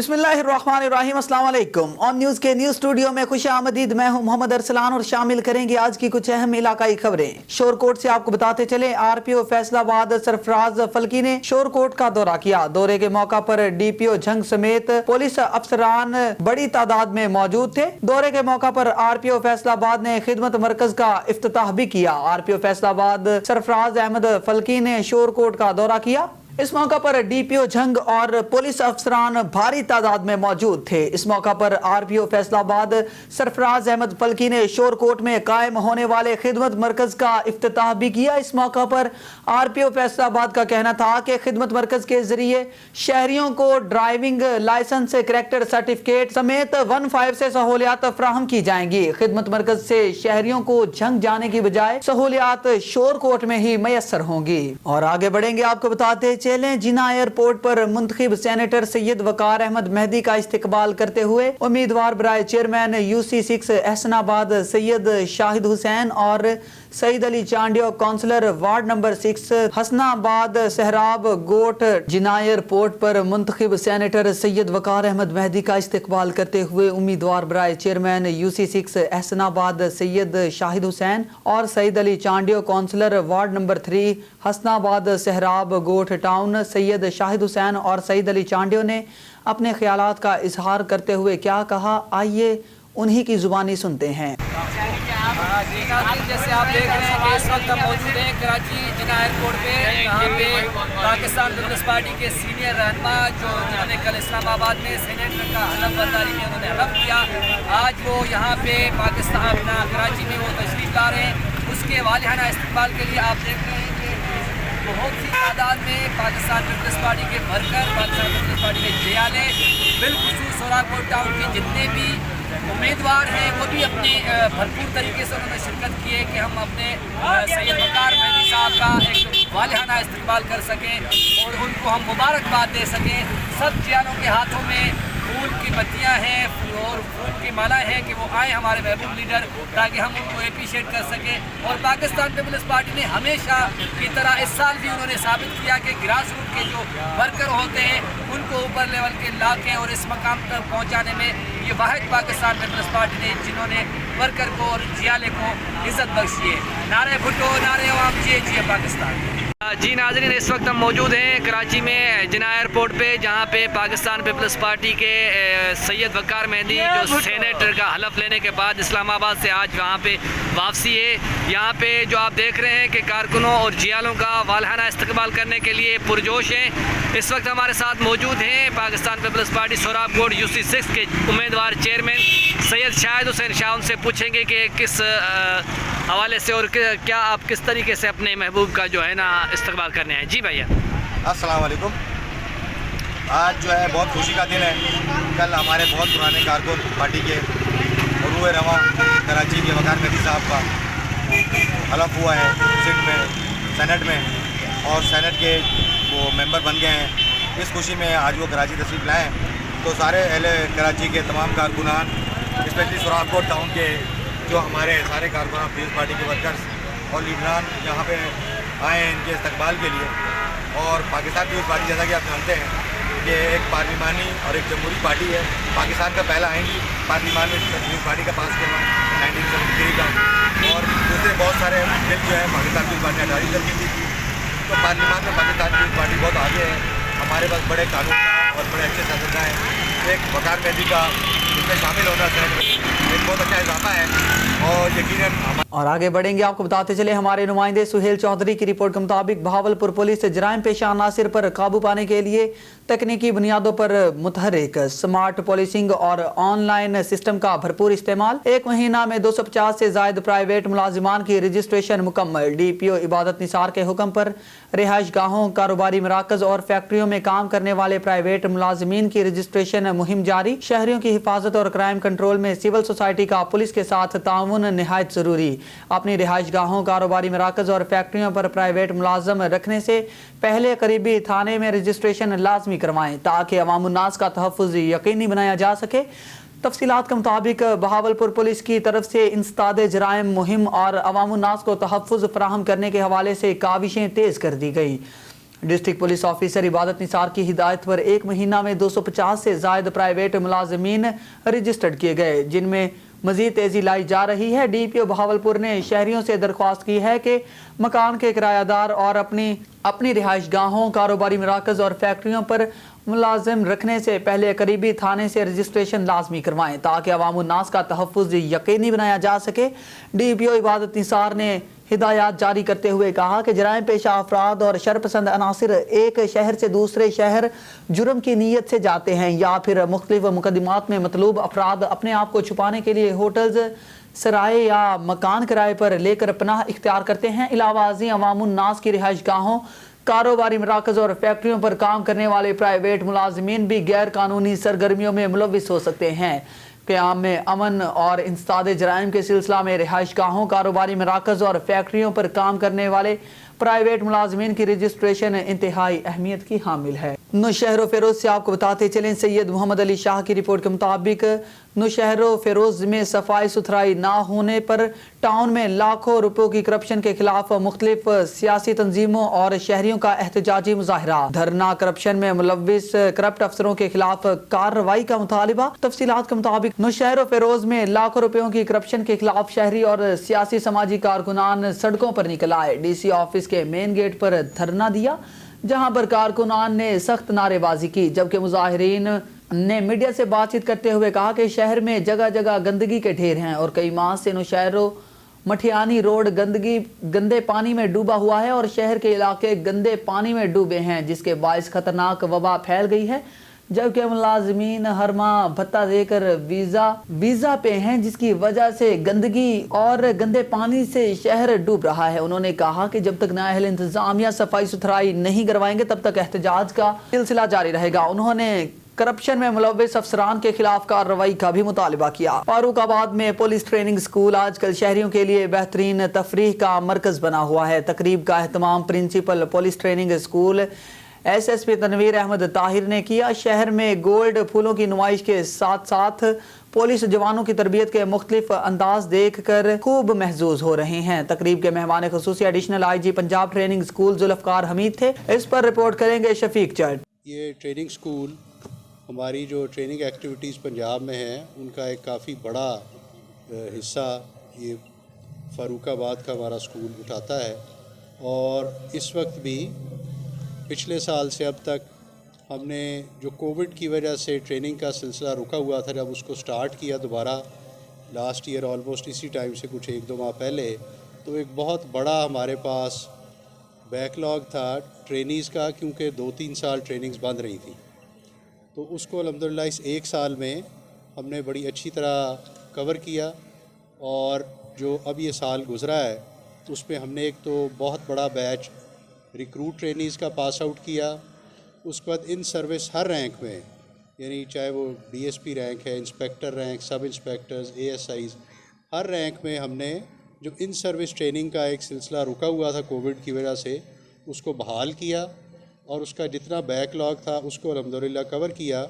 बिस्मिल्लाहिर्रहमानिर्रहीम, अस्सलाम वालेकुम। ऑन न्यूज़ के न्यूज़ स्टूडियो में खुश आमदीद। मैं हूं मोहम्मद अरसलान और शामिल करेंगे आज की कुछ अहम इलाकाई खबरें। शोरकोट से आपको बताते चले, आरपीओ फैसलाबाद सरफराज फल्की ने शोरकोट का दौरा किया। दौरे के मौका पर डीपीओ झंग समेत पुलिस अफसरान बड़ी तादाद में मौजूद थे। दौरे के मौका पर आरपीओ फैसलाबाद ने खिदमत मरकज का इफ्तिताह भी किया। आरपीओ फैसलाबाद सरफराज अहमद फल्की ने शोरकोट का दौरा किया। इस मौका पर डीपीओ झंग और पुलिस अफसरान भारी तादाद में मौजूद थे। इस मौका पर आरपीओ फैसलाबाद सरफराज अहमद फल्की ने शोरकोट में कायम होने वाले खिदमत मरकज का इफ्तिताह भी किया। इस मौका पर आरपीओ फैसलाबाद का कहना था कि खिदमत मरकज के जरिए शहरियों को ड्राइविंग लाइसेंस, करैक्टर सर्टिफिकेट समेत 15 से सहूलियात फराहम की जाएंगी। खिदमत मरकज से शहरियों को झंग जाने की बजाय सहूलियात शोरकोट में ही मैसर होंगी। और आगे बढ़ेंगे, आपको बताते चलें, जिना एयरपोर्ट पर मुंतखब सेनेटर सैयद वकार अहमद मेहदी का इस्तकबाल करते हुए उम्मीदवार बराए चेयरमैन UC6 एहसनाबाद सैयद शाहिद हुसैन और Saeed Ali Chandio councillor ward number 6 Hasanabad Sohrab Goth Jinnah airport पर मुंतखब सेनेटर सैयद वकार अहमद मेहदी का इस्तकबाल करते हुए उम्मीदवार बराए चेयरमैन UC6 एहसनाबाद सैयद शाहिद हुसैन और Saeed Ali Chandio councillor ward number 3 Hasanabad Sohrab Goth town Syed Shahid Hussain और सईद अली चांडियो ने अपने ख्यालात का इजहार करते हुए क्या कहा, आइए उन्हीं की जुबानी सुनते हैं। जैसे आप देख रहे हैं कि इस वक्त हम मौजूद हैं कराची जिना एयरपोर्ट पे, यहाँ पे पाकिस्तान पीपल्स पार्टी के सीनियर रहनुमा जिन्होंने कल इस्लामाबाद में सेनेटर का हलफ बर्दारी में उन्होंने हलफ किया, आज वो यहाँ पे पाकिस्तान अपना कराची में वो तशरीफ ला रहे हैं। उसके वालिहाना इस्तकबाल के लिए आप देख रहे हैं कि बहुत सी तादाद में पाकिस्तान पीपल्स पार्टी के वर्कर, पाकिस्तान पीपल्स पार्टी के जयाले, बिलखुसूस सोराकोट टाउन के जितने भी उम्मीदवार हैं वो भी अपने भरपूर तरीके से उन्होंने शिरकत की है कि हम अपने सैयद वकार मेहदी साहब का एक वालिहाना इस्तकबाल कर सकें और उनको हम मुबारकबाद दे सकें। सब जियालों के हाथों में फूल की बत्तियां हैं और फूल की माला है कि वो आए हमारे महबूब लीडर, ताकि हम उनको अप्रिशिएट कर सकें। और पाकिस्तान पीपल्स पार्टी ने हमेशा की तरह इस साल भी उन्होंने साबित किया कि ग्रास रूट के जो वर्कर होते हैं उनको ऊपर लेवल के लाके और इस मकाम तक पहुँचाने में ये वाहिद पाकिस्तान पीपल्स पार्टी ने जिन्होंने वर्कर को और जियाले को इज्जत बख्शी है। नारे भुट्टो, नारे अवाम, जिए पाकिस्तान। जी नाज़रीन, इस वक्त हम मौजूद हैं कराची में जिना एयरपोर्ट पे, जहाँ पे पाकिस्तान पीपल्स पार्टी के सैयद वकार मेहदी जो सेनेटर का हलफ लेने के बाद इस्लामाबाद से आज वहाँ पे वापसी है। यहाँ पे जो आप देख रहे हैं कि कारकुनों और जियालों का वालिहाना इस्तकबाल करने के लिए पुरजोश हैं। इस वक्त हमारे साथ मौजूद हैं पाकिस्तान पीपल्स पार्टी सोराब गोट UC6 के उम्मीदवार चेयरमैन सैयद शाहिद हुसैन शाह। उनसे पूछेंगे कि किस हवाले से और क्या आप किस तरीके से अपने महबूब का जो है ना इस्तकबाल करने हैं। जी भैया, अस्सलाम वालेकुम। आज जो है बहुत खुशी का दिन है। कल हमारे बहुत पुराने कारकुन पार्टी के उरूए रवा कराची के वकार मेहदी साहब का हलफ हुआ है सिंध में, सेनेट में, और सेनेट के वो मेंबर बन गए हैं। इस खुशी में आज वो कराची तशरीफ़ लाए। तो सारे अहले कराची के तमाम कारकुनान, स्पेशली सोराकोट टाउन के जो हमारे सारे कारकुनान पीपल्स पार्टी के वर्कर्स और लीडरान यहाँ पे आए हैं इनके इस्तकबाल के लिए। और पाकिस्तान पीपल्स पार्टी, जैसा कि आप जानते हैं कि एक पार्लिमानी और एक जमहूरी पार्टी है। पाकिस्तान का पहला आएंगी पार्लिमान में पीपल्स पार्टी का पास किया 1973 का, और दूसरे बहुत सारे बिल जो है पाकिस्तान पीपल्स पार्टी ने 18 की थी। तो पार्लिमान में पाकिस्तान पीपल्स पार्टी बहुत आगे है। हमारे पास बड़े कानून और बड़े अच्छे सियासतदान हैं। एक वकार मेहदी का इसमें शामिल होना एक बहुत अच्छा इजाफा है और यकीनन। और आगे बढ़ेंगे, आपको बताते चले, हमारे नुमाइंदे सुहेल चौधरी की रिपोर्ट के मुताबिक बहावलपुर पुलिस जराइम पेशा अनासिर पर काबू पाने के लिए तकनीकी बुनियादों पर मुतहरिक स्मार्ट पुलिसिंग और ऑनलाइन सिस्टम का भरपूर इस्तेमाल। एक महीना में 250 से जायद प्राइवेट मुलाजिमान की रजिस्ट्रेशन मुकम्मल। डीपीओ इबादत निसार के हुक्म पर रिहाइश गाहों, कारोबारी मराकज और फैक्ट्रियों में काम करने वाले प्राइवेट मुलाजिमीन की रजिस्ट्रेशन मुहिम जारी। शहरियों की हिफाजत और क्राइम कंट्रोल में सिविल सोसाइटी का पुलिस के साथ ताउन निहायत जरूरी। अपनी रिहाइश गाहों, कारोबारी मराकज और फैक्ट्रियों पर प्राइवेट मुलाजम रखने से पहले करीबी थाने में रजिस्ट्रेशन लाजमी करवाएं ताकि अवामुन्नास का तहफ़्फ़ुज़ यकीनी बनाया जा सके। तफसीलात के मुताबिक बहावलपुर पुलिस की तरफ से इंसदाद जराइम मुहिम और अवामुन्नास को तहफ़्फ़ुज़ फराहम करने के हवाले से काविशें तेज़ कर दी गई। डिस्ट्रिक्ट पुलिस ऑफिसर इबादत निसार की हिदायत पर 1 महीना में 250 से ज़ायद प्राइवेट मुलाजमीन रजिस्टर्ड किए गए, जिनमें मजीद तेजी लाई जा रही है। DPO बहावलपुर ने शहरियों से दरख्वास्त की है कि मकान के किरायादार और अपनी रिहाइश गाहों, कारोबारी मराकज़ और फैक्ट्रियों पर मुलाजिम रखने से पहले करीबी थाने से रजिस्ट्रेशन लाजमी करवाएं, ताकि अवामुन्नास का तहफ़्फ़ुज़ यकीनी बनाया जा सके। DPO इबादत निसार ने हिदायत जारी करते हुए कहा कि जराइम पेशा अफराद और शरपसंद अनासिर एक शहर से दूसरे शहर जुर्म की नीयत से जाते हैं या फिर मुख्तलिफ मुकदमात में मतलूब अफराद अपने आप को छुपाने के लिए होटल्स, सराय या मकान किराए पर लेकर पनाह इख्तियार करते हैं। इलावा अज़ीं अवामुन्नास की रिहाइश गाहों, कारोबारी मराकज़ और फैक्ट्रियों पर काम करने वाले प्राइवेट मुलाजमीन भी गैर कानूनी सरगर्मियों में मुलव्विस हो सकते हैं। क़याम में अमन और इंसदाद जराइम के सिलसिला में रिहाइश गाहों, कारोबारी मराकज़ और फैक्ट्रियों पर काम करने वाले प्राइवेट मुलाजमीन की रजिस्ट्रेशन इंतहाई अहमियत की हामिल है। नौशहर फेरोज से आपको बताते चलें, सैयद मोहम्मद अली शाह की रिपोर्ट के मुताबिक नौशहर फेरोज में सफाई सुथराई ना होने पर टाउन में लाखों रुपयों की करप्शन के खिलाफ मुख्तलिफ सियासी तंजीमों और शहरियों का एहतजाजी मुजाहरा, धरना, करप्शन में मुलव्विस करप्ट अफसरों के खिलाफ कार्रवाई का मुतालिबा। तफसीलात के मुताबिक नौशहर फेरोज में लाखों रुपयों की करप्शन के खिलाफ शहरी और सियासी समाजी कारकुनान सड़कों पर निकल आए। DC ऑफिस के मेन गेट पर धरना दिया, जहां पर कारकुनान ने सख्त नारेबाजी की, जबकि मुजाहिरीन ने मीडिया से बातचीत करते हुए कहा कि शहर में जगह जगह गंदगी के ढेर हैं और कई माह से नौशहर मठियानी रोड गंदे पानी में डूबा हुआ है और शहर के इलाके गंदे पानी में डूबे हैं, जिसके बायस खतरनाक वबा फैल गई है। जबकि मुलाजमीन हर माह भत्ता देकर वीजा पे हैं, जिसकी वजह से गंदगी और गंदे पानी से शहर डूब रहा है। उन्होंने कहा कि जब तक नाअहल इंतजामिया सफाई सुथराई नहीं करवाएंगे तब तक एहतजाज का सिलसिला जारी रहेगा। उन्होंने करप्शन में मुलव्विस अफसरान के खिलाफ कार्रवाई का भी मुतालिबा किया। फारूकाबाद में पुलिस ट्रेनिंग स्कूल आजकल शहरियों के लिए बेहतरीन तफरीह का मरकज बना हुआ है। तकरीब का एहतमाम principal police training school SSP Tanveer Ahmed Tahir ने किया। शहर में गोल्ड फूलों की नुमाइश के साथ साथ पुलिस जवानों की तरबियत के मुख्तलिफ अंदाज देख कर खूब महजूज हो रहे हैं। तकरीब के मेहमान खुसूसी additional IG Punjab training school Zulfiqar Hameed थे। इस पर रिपोर्ट करेंगे शफीक चट। ये ट्रेनिंग स्कूल हमारी जो ट्रेनिंग एक्टिविटीज़ पंजाब में हैं उनका एक काफ़ी बड़ा हिस्सा ये फ़ारूकाबाद का हमारा स्कूल उठाता है। और इस वक्त भी पिछले साल से अब तक हमने जो कोविड की वजह से ट्रेनिंग का सिलसिला रुका हुआ था, जब उसको स्टार्ट किया दोबारा लास्ट ईयर ऑलमोस्ट इसी टाइम से कुछ 1-2 माह पहले, तो एक बहुत बड़ा हमारे पास बैकलॉग था ट्रेनीज़ का, क्योंकि 2-3 साल ट्रेनिंग्स बंद रही थी। तो उसको अल्हम्दुलिल्लाह इस 1 साल में हमने बड़ी अच्छी तरह कवर किया। और जो अब ये साल गुज़रा है तो उसमें हमने एक तो बहुत बड़ा बैच रिक्रूट ट्रेनीज़ का पास आउट किया। उसके बाद इन सर्विस हर रैंक में, यानी चाहे वो DSP रैंक है, इंस्पेक्टर रैंक, सब इंस्पेक्टर्स, ASIs, हर रैंक में हमने जो इन सर्विस ट्रेनिंग का एक सिलसिला रुका हुआ था कोविड की वजह से, उसको बहाल किया और उसका जितना बैकलॉग था उसको अल्हम्दुलिल्लाह कवर किया।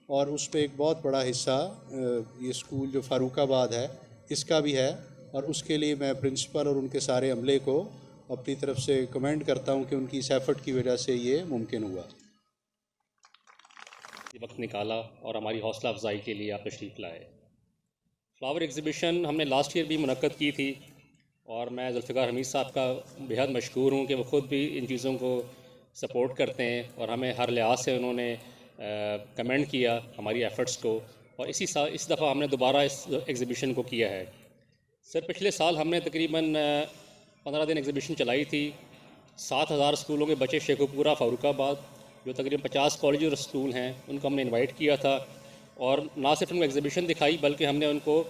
और उस पर एक बहुत बड़ा हिस्सा ये स्कूल जो फ़ारूकाबाद है इसका भी है। और उसके लिए मैं प्रिंसिपल और उनके सारे अमले को अपनी तरफ से कमेंट करता हूं कि उनकी इस एफ़र्ट की वजह से ये मुमकिन हुआ। वक्त निकाला और हमारी हौसला अफजाई के लिए आप तशरीफ़ लाए। फ्लावर एग्ज़िबिशन हमने लास्ट ईयर भी मुनक्कद की थी और मैं जुल्फ़िकार हमीद साहब का बेहद मशकूर हूँ कि वो ख़ुद भी इन चीज़ों को सपोर्ट करते हैं और हमें हर लिहाज से उन्होंने कमेंट किया हमारी एफ़र्ट्स को। और इस दफ़ा हमने दोबारा इस एग्ज़िबिशन को किया है। सर पिछले साल हमने तकरीबन 15 दिन एग्ज़िबिशन चलाई थी। 7000 स्कूलों के बच्चे शेखुपुरा फ़ारूकाबाद, जो तकरीबन 50 कॉलेज और स्कूल हैं, उनको हमने इनवाइट किया था। और ना सिर्फ उनको एग्ज़िबिशन दिखाई बल्कि हमने उनको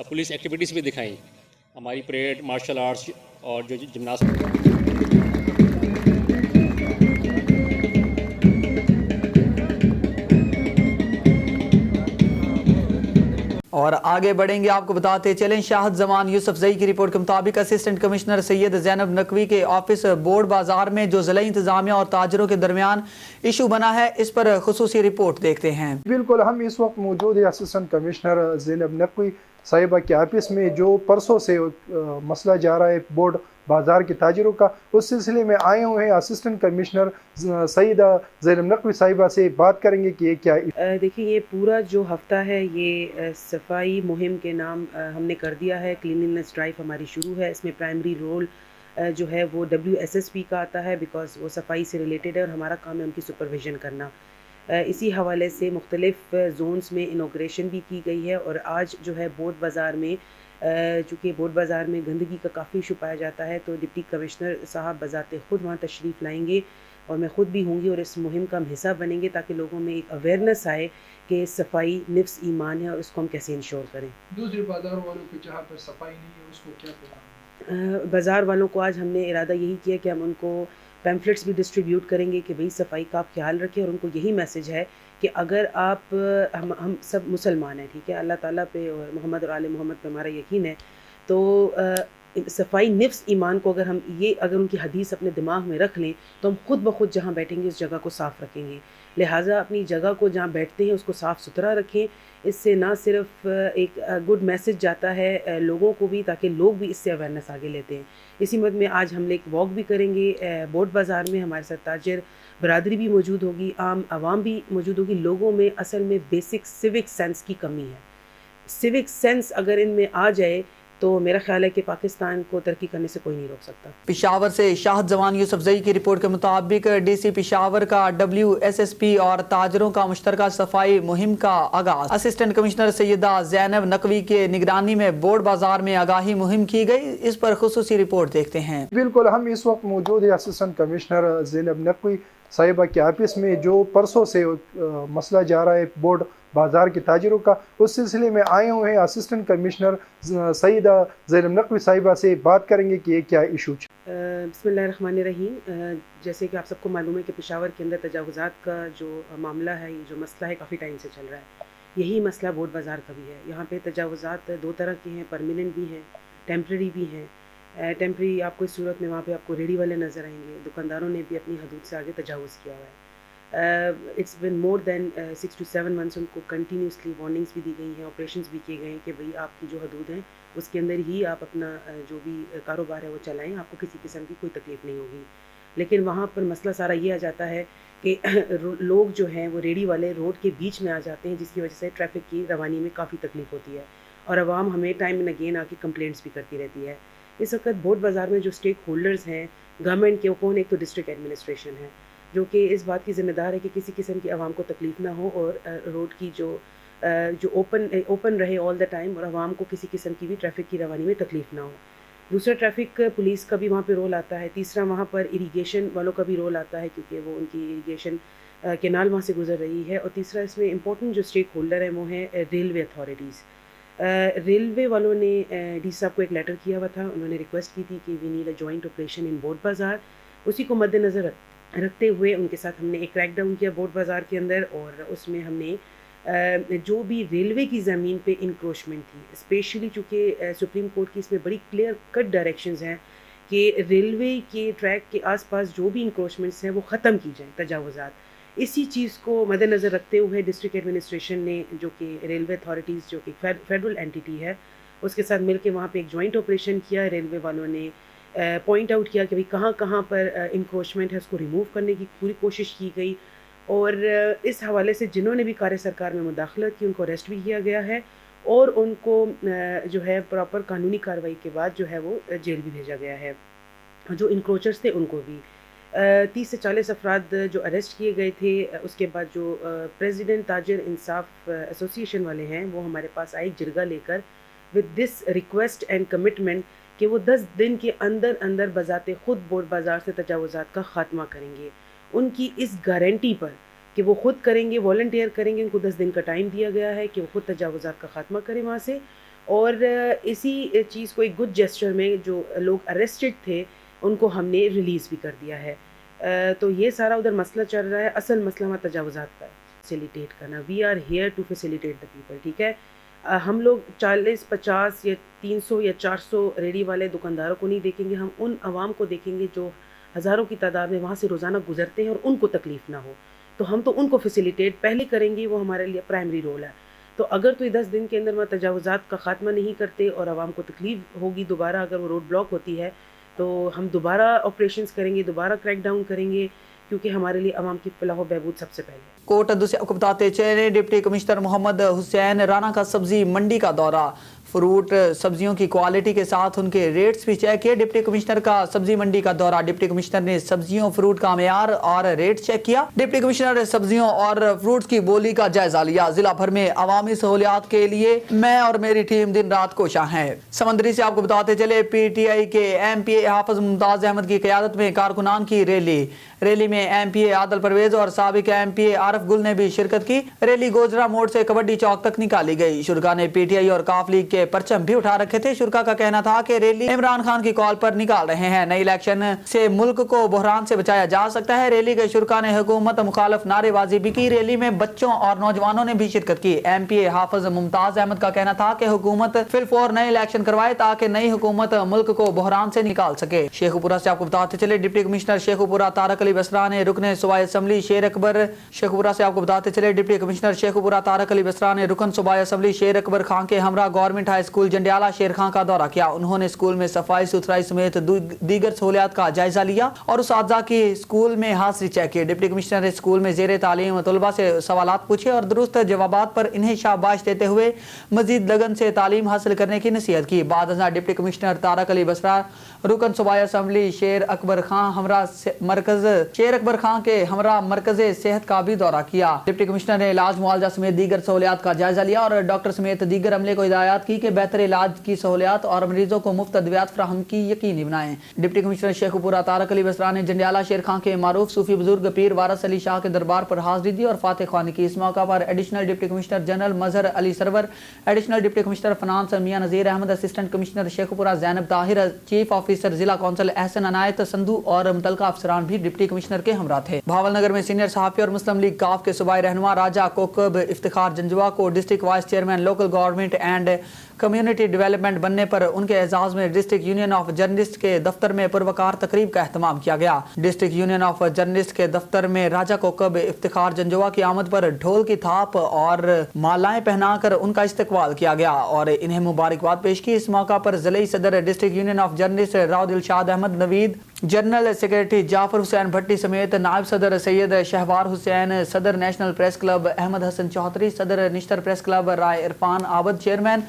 पुलिस एक्टिविटीज़ भी दिखाई, हमारी परेड, मार्शल आर्ट्स और जो जिम्नास्टिक। और आगे बढ़ेंगे, आपको बताते चलें शाहद जमान यूसुफ जई की रिपोर्ट के मुताबिक असिस्टेंट कमिश्नर सैयद जैनब नकवी के ऑफिस बोर्ड बाजार में जो ज़िला इंतजामिया और ताजरों के दरमियान इशू बना है, इस पर खुसूसी रिपोर्ट देखते हैं। बिल्कुल, हम इस वक्त मौजूद है असिस्टेंट कमिश्नर जैनब नकवी साहिबा के ऑफिस में जो परसों से मसला जा रहा है बोर्ड बाज़ार के ताजरों का, उस सिलसिले में आए हुए हैं असिस्टेंट कमिश्नर सईदा ज़ैनब नकवी साहिबा से बात करेंगे कि ये क्या। देखिए, ये पूरा जो हफ्ता है ये सफाई मुहिम के नाम हमने कर दिया है। क्लीनलीनेस ड्राइव हमारी शुरू है। इसमें प्राइमरी रोल जो है वो WSSP का आता है, बिकॉज़ वो सफाई से रिलेटेड है और हमारा काम है उनकी सुपरविज़न करना। इसी हवाले से मुख्तलिफ़ जोन्स में इनॉग्रेशन भी की गई है और आज जो है बोर्ड बाज़ार में चूँकि बोर्ड बाज़ार में गंदगी का काफ़ी इशू पाया जाता है, तो डिप्टी कमिश्नर साहब बज़ाते ख़ुद वहाँ तशरीफ़ लाएंगे और मैं ख़ुद भी होंगी और इस मुहिम का हम हिस्सा बनेंगे, ताकि लोगों में एक अवेयरनेस आए कि सफाई निफ्स ईमान है और इसको हम कैसे इंश्योर करें। दूसरे बाज़ार वालों को जहाँ पर सफाई नहीं है उसको क्या करना? बाज़ार वालों को आज हमने इरादा यही किया कि हम उनको पैम्फलेट्स भी डिस्ट्रीब्यूट करेंगे कि भाई सफाई का आप ख्याल रखें, और उनको यही मैसेज है कि अगर आप हम सब मुसलमान हैं, ठीक है, अल्लाह ताला पे और मोहम्मद और आले मोहम्मद पे हमारा यकीन है, तो सफाई निफ्स ईमान को अगर उनकी हदीस अपने दिमाग में रख लें तो हम खुद ब खुद जहाँ बैठेंगे उस जगह को साफ़ रखेंगे। लिहाजा अपनी जगह को जहाँ बैठते हैं उसको साफ़ सुथरा रखें। इससे ना सिर्फ एक गुड मैसेज जाता है लोगों को भी, ताकि लोग भी इससे अवेयरनेस आगे लेते हैं। इसी मद में आज हम एक वॉक भी करेंगे बोर्ड बाज़ार में। हमारे साथ ताजिर बरादरी भी मौजूद होगी, आम आवाम भी मौजूद होगी। लोगों में असल में बेसिक सिविक सेंस की कमी है। सिविक सेंस अगर इनमें आ जाए तो मेरा ख्याल है कि पाकिस्तान को तरक्की करने से कोई नहीं रोक सकता। पिशावर से शाहद जवान यूसुफजई की रिपोर्ट के मुताबिक DC पिशावर का WSSP और ताजरों का मुश्तरका सफाई मुहिम का आगाज असिस्टेंट कमिश्नर सैयदा ज़ैनब नकवी के निगरानी में बोर्ड बाजार में आगाही मुहिम की गई। इस पर खुसूसी रिपोर्ट देखते हैं। बिल्कुल, हम इस वक्त मौजूद है असिस्टेंट कमिश्नर ज़ैनब नकवी साहिबा के ऑफिस में जो परसों से मसला जा रहा है बोर्ड बाज़ार के ताजरों का, उस सिलसिले में आए हुए हैं असिस्टेंट कमिश्नर सईदा ज़ैनब नकवी साहिबा से बात करेंगे कि ये क्या इशू है। बिस्मिल्लाहिर्रहमानिर्रहीम। जैसे कि आप सबको मालूम है कि पेशावर के अंदर तजावुज़ात का जो मामला है, ये जो मसला है, काफ़ी टाइम से चल रहा है। यही मसला बोर्ड बाज़ार का भी है। यहाँ पे तजावुज़ात दो तरह के हैं, परमानेंट भी हैं, टेम्प्रेरी भी हैं। टेम्प्रेरी आपको इस सूरत में वहाँ पे आपको रेडी वाले नज़र आएंगे, दुकानदारों ने भी अपनी हदूद से आगे तजावुज़ किया हुआ है। It's been more than 6 to 7 months उनको कंटिन्यूसली वार्निंग्स भी दी गई हैं, ऑपरेशंस भी किए गए हैं कि भाई आपकी जो हदूद हैं उसके अंदर ही आप अपना जो भी कारोबार है वो चलाएं, आपको किसी किस्म की कोई तकलीफ़ नहीं होगी। लेकिन वहाँ पर मसला सारा ये आ जाता है कि लोग जो हैं वो रेडी वाले रोड के बीच में आ जाते हैं, जिसकी वजह से ट्रैफिक की रवानी में काफ़ी तकलीफ़ होती है और आवाम हमें टाइम एंड अगेन आके कंप्लेंट्स भी करती रहती है। इस वक्त बोर्ड बाज़ार में जो स्टेक होल्डर्स हैं गवर्नमेंट के, वो कौन? एक तो डिस्ट्रिक्ट एडमिनिस्ट्रेशन है, जो कि इस बात की ज़िम्मेदार है कि किसी किस्म की आवाम को तकलीफ़ ना हो और रोड की जो ओपन रहे ऑल द टाइम और आवाम को किसी किस्म की भी ट्रैफिक की रवानी में तकलीफ़ ना हो। दूसरा, ट्रैफिक पुलिस का भी वहाँ पे रोल आता है। तीसरा, वहाँ पर इरीगेशन वालों का भी रोल आता है, क्योंकि वो उनकी इरीगेशन केनाल वहाँ से गुजर रही है। और तीसरा, इसमें इंपॉर्टेंट जो स्टेक होल्डर है वो है रेलवे अथॉरिटीज़। रेलवे वालों ने डी साहब को एक लेटर किया हुआ था, उन्होंने रिक्वेस्ट की थी कि we need a joint operation in Board Bazaar. उसी को मद्देनज़र रखते हुए उनके साथ हमने एक क्रैक डाउन किया बोर्ड बाज़ार के अंदर, और उसमें हमने जो भी रेलवे की ज़मीन पे इंक्रोचमेंट थी, स्पेशली चूँकि सुप्रीम कोर्ट की इसमें बड़ी क्लियर कट डायरेक्शंस हैं कि रेलवे के ट्रैक के आसपास जो भी इंक्रोचमेंट्स हैं वो ख़त्म की जाएँ, तजावुज़ात। इसी चीज़ को मद्देनज़र रखते हुए डिस्ट्रिक्ट एडमिनिस्ट्रेशन ने, जो कि रेलवे अथॉरिटीज़ जो कि फेडरल एंटिटी है, उसके साथ मिल के वहाँ पर एक जॉइंट ऑपरेशन किया। रेलवे वालों ने पॉइंट आउट किया कि भाई कहाँ कहाँ पर इंक्रोचमेंट है, उसको रिमूव करने की पूरी कोशिश की गई। और इस हवाले से जिन्होंने भी कार्य सरकार में मुदाखलत की उनको अरेस्ट भी किया गया है और उनको जो है प्रॉपर कानूनी कार्रवाई के बाद जो है वो जेल भी भेजा गया है। जो इंक्रोचर्स थे उनको भी 30 से 40 अफराद जो अरेस्ट किए गए थे। उसके बाद जो प्रेसिडेंट ताजिर इंसाफ एसोसिएशन वाले हैं वो हमारे पास आए जिरगा लेकर with this request and commitment कि वो 10 दिन के अंदर अंदर बजाते खुद बोर्ड बाज़ार से तजावुज़ात का ख़ात्मा करेंगे। उनकी इस गारंटी पर कि वो खुद करेंगे, वॉलंटियर करेंगे, उनको 10 दिन का टाइम दिया गया है कि वो खुद तजावुज़ात का ख़ात्मा करें वहाँ से। और इसी चीज़ को एक गुड जेस्चर में जो लोग अरेस्टेड थे उनको हमने रिलीज़ भी कर दिया है। तो ये सारा उधर मसला चल रहा है। असल मसला हमारा तजावुज़ात का फैसिलिटेट करना। We are here to facilitate the people, ठीक है। हम लोग 40, 50 या 300 या 400 रेडी वाले दुकानदारों को नहीं देखेंगे, हम उन आवाम को देखेंगे जो हज़ारों की तादाद में वहाँ से रोज़ाना गुजरते हैं और उनको तकलीफ़ ना हो। तो हम तो उनको फैसिलिटेट पहले करेंगे, वो हमारे लिए प्राइमरी रोल है। تو اگر تو 10 دن کے اندر وہ تجاوزات کا خاتمہ نہیں کرتے اور عوام کو تکلیف ہوگی دوبارہ اگر وہ روڈ بلاک ہوتی ہے تو ہم دوبارہ آپریشنز کریں گے, دوبارہ کریک ڈاؤن کریں گے, کیونکہ ہمارے لیے عوام کی فلاح و بہبود سب سے پہلے. کوٹ ادو سے آپ کو بتاتے چلے ڈپٹی کمشنر محمد حسین رانا کا سبزی منڈی کا دورہ, فروٹ سبزیوں کی کوالٹی کے ساتھ ان کے ریٹس بھی چیک کیے. ڈپٹی کمشنر کا سبزی منڈی کا دورہ, ڈپٹی کمشنر نے سبزیوں فروٹ کا معیار اور ریٹ چیک کیا. ڈپٹی کمشنر نے سبزیوں اور فروٹس کی بولی کا جائزہ لیا. ضلع بھر میں عوامی سہولیات کے لیے میں اور میری ٹیم دن رات کوشاں ہیں. سمندری سے آپ کو بتاتے چلے پی ٹی آئی کے ایم پی اے حافظ ممتاز احمد کی قیادت میں کارکنان کی ریلی میں ایم پی اے عادل پرویز اور سابق ایم پی اے عارف گل نے بھی شرکت کی. ریلی گوجرا موڑ سے کبڈی چوک تک نکالی گئی. شرکا نے پی ٹی آئی اور کاف لیگ کے پرچم بھی اٹھا رکھے تھے. شرکا کا کہنا تھا کہ ریلی عمران خان کی کال پر نکال رہے ہیں. نئی الیکشن سے ملک کو بحران سے بچایا جا سکتا ہے. ریلی کے شرکا نے حکومت مخالف نعرے بازی بھی کی. ریلی میں بچوں اور نوجوانوں نے بھی شرکت کی. ایم پی اے حافظ ممتاز احمد کا کہنا تھا کہ حکومت فی الفور نئے الیکشن کروائے تاکہ نئی حکومت ملک کو بحران سے نکال سکے. شیخوپورہ سے آپ کو بتاتے چلے ڈپٹی کمشنر شیخوپورہ طارق علی بسرا نے رکن صوبائی اسمبلی شیر اکبر شیخوپورہ سے آپ کو بتاتے چلے ڈپٹی کمشنر شیخوپورہ طارق علی بسرا نے رکن صوبائی اسمبلی شیر اکبر خان کے ہمراہ government high school جنڈیالہ Sher Khan کا دورہ کیا. انہوں نے اسکول میں صفائی ستھرائی سمیت دیگر سہولیات کا جائزہ لیا اور اساتذہ کی اسکول میں حاضری چیک کی. ڈپٹی کمشنر نے اسکول میں زیر تعلیم طلباء سے سوالات پوچھے اور درست جوابات پر انہیں شاباش دیتے ہوئے مزید لگن سے تعلیم حاصل کرنے کی نصیحت کی. بعد ازاں ڈپٹی کمشنر طارق علی بسرا رکن صوبائی اسمبلی شیر اکبر خان کے ہمراہ مرکز صحت کا بھی دورہ کیا. ڈپٹی کمشنر نے علاج معالجہ سمیت دیگر سہولیات کا جائزہ لیا اور ڈاکٹر سمیت دیگر عملے کو ہدایات کی کہ بہتر علاج کی سہولیات اور مریضوں کو مفت ادویات فراہم کی یقینی بنائیں. ڈپٹی کمشنر شیخوپورہ طارق علی بسرا نے جنڈیالہ شیر خان کے معروف صوفی بزرگ پیر وارث علی شاہ کے دربار پر حاضری دی اور فاتح خوانی کی. اس موقع پر ایڈیشنل ڈپٹی کمشنر جنرل مظہر علی سرور, ایڈیشنل ڈپٹی کمشنر فنانس میاں نذیر احمد, اسسٹنٹ کمشنر شیخوپورہ زینب طاہر, چیف آفیسر ضلع کونسل احسن عنایت سندھو اور متعلقہ افسران بھی ڈپٹی کمشنر کے ہمراہ تھے. بھاول نگر میں سینئر صحافی اور مسلم لیگ کاف کے صوبائی رہنما راجہ کوکب افتخار جنجوا کو district vice chairman local government and community development بننے پر ان کے اعزاز میں ڈسٹرکٹ یونین آف جرنلسٹ کے دفتر میں پروقار تقریب کا اہتمام کیا گیا. ڈسٹرکٹ یونین آف جرنلسٹ کے دفتر میں راجہ کوکب افتخار جنجوا کی آمد پر ڈھول کی تھاپ اور مالائیں پہنا کر ان کا استقبال کیا گیا اور انہیں مبارکباد پیش کی. اس موقع پر ضلعی صدر district union of journalist Rao Dilshad Ahmed Naveed, general secretary Jafar Hussain Bhatti سمیت نائب صدر سید شہوار حسین, صدر national press club Ahmed Hassan Chaudhry, صدر Nishtar press club Rai Irfan Abid, chairman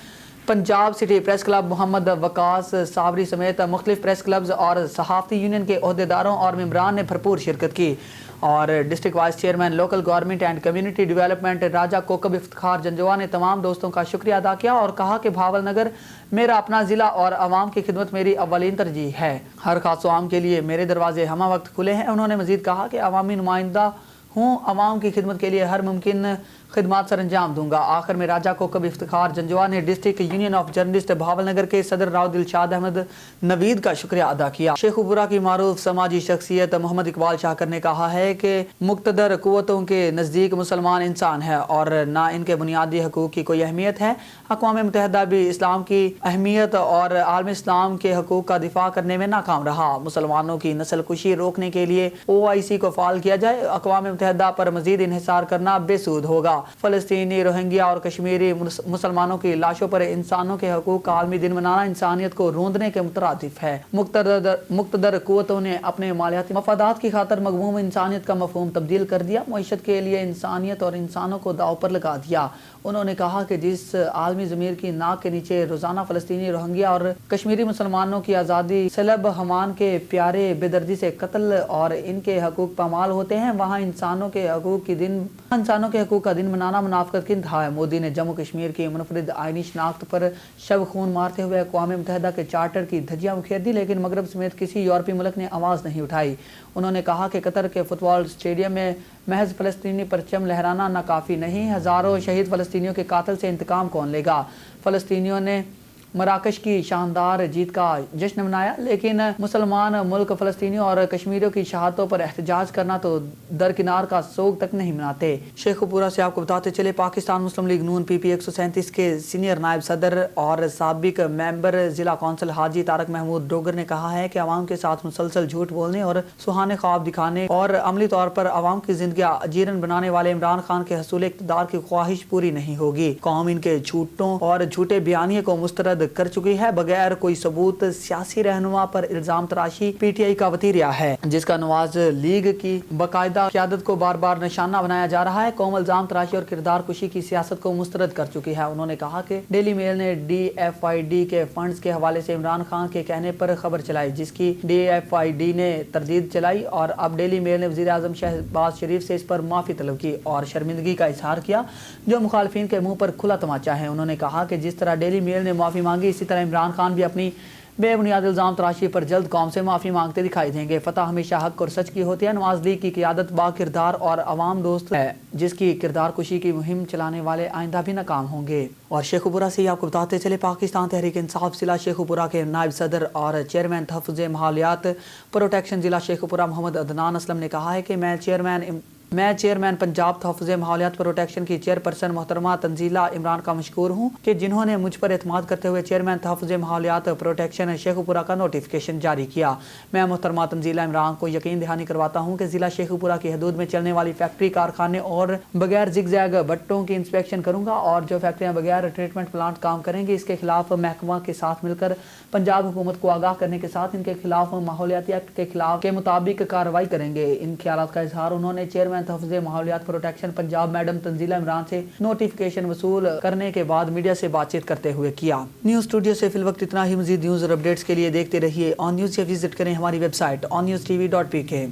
Punjab city press club Muhammad Waqas Sabri سمیت مختلف پریس کلبز اور صحافتی یونین کے عہدیداروں اور ممبران نے بھرپور شرکت کی. اور district vice chairman local government and community development Raja Kokab Iftikhar Janjua نے تمام دوستوں کا شکریہ ادا کیا اور کہا کہ بھاول نگر میرا اپنا ضلع اور عوام کی خدمت میری اولین ترجیح ہے. ہر خاص و عام کے لیے میرے دروازے ہمہ وقت کھلے ہیں. انہوں نے مزید کہا کہ عوامی نمائندہ ہوں, عوام کی خدمت کے لیے ہر ممکن خدمات سر انجام دوں گا. آخر میں راجہ کوکب افتخار جنجوا نے district union of journalist Bahawal Nagar کے صدر راؤ دلشاد احمد نوید کا شکریہ ادا کیا. شیخوپورہ کی معروف سماجی شخصیت محمد اقبال شاکر نے کہا ہے کہ مقتدر قوتوں کے نزدیک مسلمان انسان ہے اور نہ ان کے بنیادی حقوق کی کوئی اہمیت ہے. اقوام متحدہ بھی اسلام کی اہمیت اور عالم اسلام کے حقوق کا دفاع کرنے میں ناکام رہا. مسلمانوں کی نسل کشی روکنے کے لیے OIC کو فعال کیا جائے. اقوام متحدہ پر مزید انحصار کرنا بے سود ہوگا. فلسطینی, روہنگیا اور کشمیری مسلمانوں کی لاشوں پر انسانوں کے حقوق کا عالمی دن منانا انسانیت کو روندنے کے مترادف ہے. مقتدر قوتوں نے اپنے مالیاتی مفادات کی خاطر مغموم انسانیت کا مفہوم تبدیل کر دیا, معیشت کے لیے انسانیت اور انسانوں کو داؤ پر لگا دیا. انہوں نے کہا کہ جس عالمی ضمیر کی ناک کے نیچے روزانہ فلسطینی, روہنگیا اور کشمیری مسلمانوں کی آزادی سلب ہمان کے پیارے بے دردی سے قتل اور ان کے حقوق پامال ہوتے ہیں, وہاں انسانوں کے حقوق کا دن منانا منافقت کی انتہا ہے. مودی نے جموں کشمیر کی منفرد آئینی شناخت پر شب خون مارتے ہوئے اقوام متحدہ کے چارٹر کی دھجیاں بکھیر دی, لیکن مغرب سمیت کسی یورپی ملک نے آواز نہیں اٹھائی. انہوں نے کہا کہ قطر کے فٹ بال اسٹیڈیم میں محض فلسطینی پرچم لہرانا ناکافی نہیں, ہزاروں شہید فلسطینیوں کے قاتل سے انتقام کون لے گا. فلسطینیوں نے मराकश की शानदार जीत का जश्न मनाया, लेकिन मुसलमान मुल्क फ़लस्तीनियों और कश्मीरियों की शहादतों पर एहतजाज करना तो दरकिनार का सोग तक नहीं मनाते। शेखुपुरा से आपको बताते चले, पाकिस्तान मुस्लिम लीग नून PP 137 के सीनियर नायब सदर और साबिक मेंबर जिला कौंसिल हाजी तारक महमूद डोगर ने कहा है कि आवाम के साथ मुसलसल झूठ बोलने और सुहाने ख्वाब दिखाने और अमली तौर पर आवाम की जिंदगी अजीरन बनाने वाले इमरान खान के हसूल इक़्तिदार की ख्वाहिश पूरी नहीं होगी। कौम इनके झूठों और झूठे बयानिए को मुस्तरद कर चुकी है। बगैर कोई सबूत सियासी रहनुमा पर इल्जाम तराशी PTI का वतीरा है, जिसका नवाज लीग की बाकायदा क़यादत को बार बार निशाना बनाया जा रहा है। कौम इल्जाम तराशी और किरदार कुशी की सियासत को मुस्तरद कर चुकी है। उन्होंने कहा कि डेली मेल ने DFID के फंड्स के हवाले से इमरान खान के कहने पर खबर चलाई, जिसकी DFID ने तरदीद चलाई और अब डेली मेल ने वज़ीर आज़म शहबाज शरीफ से इस पर माफ़ी तलब की और शर्मिंदगी का इजहार किया, जो मुखालफिन के मुंह पर खुला तमाचा है। उन्होंने कहा कि जिस तरह डेली मेल ने माफ़ी मांगी, इसी तरह इमरान खान भी अपनी बेबुनियाद इल्ज़ाम तराशी पर जल्द कौम से माफ़ी मांगते दिखाई देंगे। फतह हमेशा हक और सच की होती है। नवाज लीग की क़यादत बाकिरदार और अवाम दोस्त है, जिसकी किरदार कुशी की मुहिम चलाने वाले आइंदा भी नाकाम होंगे। और शेखुपुरा से ही आपको बताते चले, पाकिस्तान तहरीक इंसाफ जिला शेखुपुरा के नायब सदर और चेयरमैन तहफ़्फ़ुज़ माहौलियात प्रोटेक्शन जिला शेखुपुरा मोहम्मद अदनान असलम ने कहा है कि मैं चेयरमैन पंजाब तहफ़्फ़ुज़ माहौलियात प्रोटेक्शन की चेयरपर्सन मोहतरमा तंजीला इमरान का मशकूर हूँ कि जिन्होंने मुझ पर एतमाद करते हुए चेयरमैन तहफ़्फ़ुज़ माहौलियात प्रोटेक्शन शेखुपुरा का नोटिफिकेशन जारी किया। मैं मोहतरमा तंजीला इमरान को यकीन दहानी करवाता हूँ कि ज़िला शेखुपुरा की हदूद में चलने वाली फैक्ट्री, कारखाने और बगैर जिगजैग भट्टों की इंस्पेक्शन करूँगा और जो फैक्ट्रियाँ बगैर ट्रीटमेंट प्लांट काम करेंगी, इसके खिलाफ महकमा के साथ मिलकर पंजाब हुकूमत को आगाह करने के साथ इनके खिलाफ माहौलियाती एक्ट के खिलाफ के मुताबिक कार्रवाई करेंगे। इन ख्यालात का इजहार उन्होंने चेयरमैन तहफ़्फ़ुज़ माहौलियात प्रोटेक्शन पंजाब मैडम तंजीला इमरान से नोटिफिकेशन वसूल करने के बाद मीडिया से बातचीत करते हुए किया। न्यूज़ स्टूडियो से फिल वक्त इतना ही। मज़ीद न्यूज़ और अपडेट्स के लिए देखते रहिए ऑन न्यूज़ या विजिट करें हमारी वेबसाइट onNewsTV.pk।